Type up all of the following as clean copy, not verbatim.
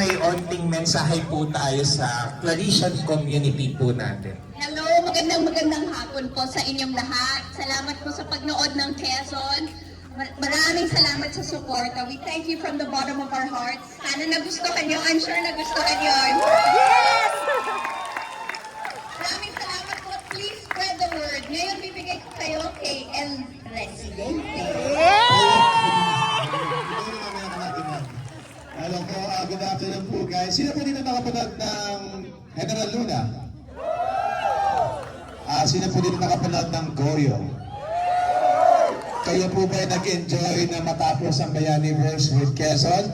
may onting mensahe po tayo sa Claritian community po natin. Hello, magandang hapon po sa inyong lahat. Salamat po sa pagnood ng Quezon. Maraming salamat sa suporta. We thank you from the bottom of our hearts. Sana nagustuhan nyo. I'm sure nagustuhan nyo. Yes! Maraming salamat po. Please spread the word. Ngayon bibigay ko kayo kay El Presidente. Hello po, good afternoon po guys. Sino po dito nakapanood ng General Luna? Sino po dito nakapanood ng Goyo? Kayo po ba nag-enjoy na matapos ang Bayaniverse with Quezon?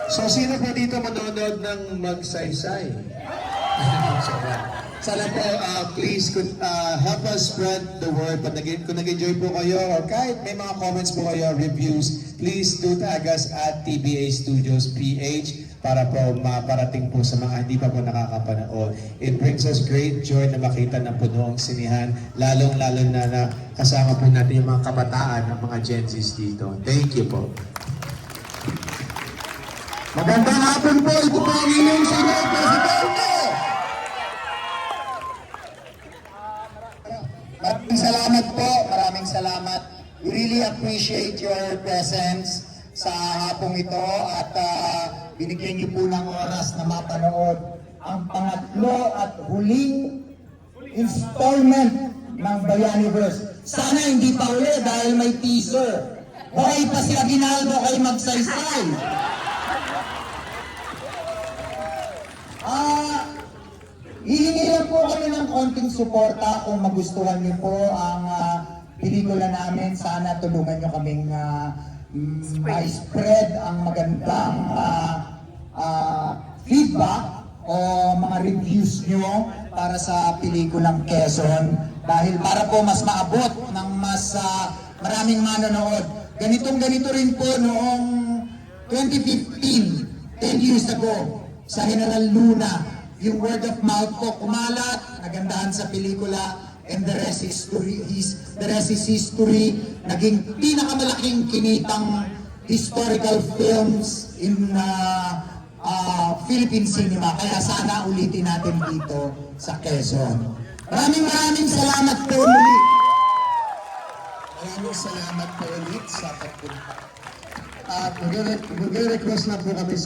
So sino po dito manonood ng Magsaysay? Sana po, please help us spread the word. Kung nag-enjoy po kayo or kahit may mga comments po kayo, reviews, please do tag us at TBA Studios PH para po maparating po sa mga hindi pa po nakakapanood. It brings us great joy na makita ng puno ang sinihan, lalong-lalo na kasama po natin yung mga kabataan ng mga Gen Zs dito. Thank you po. Magandang hapon po, ito po ang inyong Senyor Presidente! Maraming salamat po, maraming salamat. We really appreciate your presence sa hapong ito at binigyan niyo po ng oras na mapanood ang pangatlo at huling installment ng Bayaniverse. Sana hindi pa uli dahil may teaser. Okay pa si Aguinaldo kay Magsaysay. Hihingi lang po kami ng konting suporta kung magustuhan niyo po ang pelikula namin. Sana tulungan niyo kaming ma-spread ang magandang feedback o mga reviews niyo para sa pelikulang Quezon. Dahil para po mas maabot ng mas maraming manonood. Ganito rin po noong 2015, 10 years ago, sa General Luna. Yung word of mouth po kumalat, nagandahan sa pelikula, and the rest is history. Naging pinakamalaking kinitang historical films in Philippine cinema. Kaya sana ulitin natin dito sa Quezon. Maraming salamat po muli. Maraming salamat po ulit sa pagpunta. Mag-request na po kami sa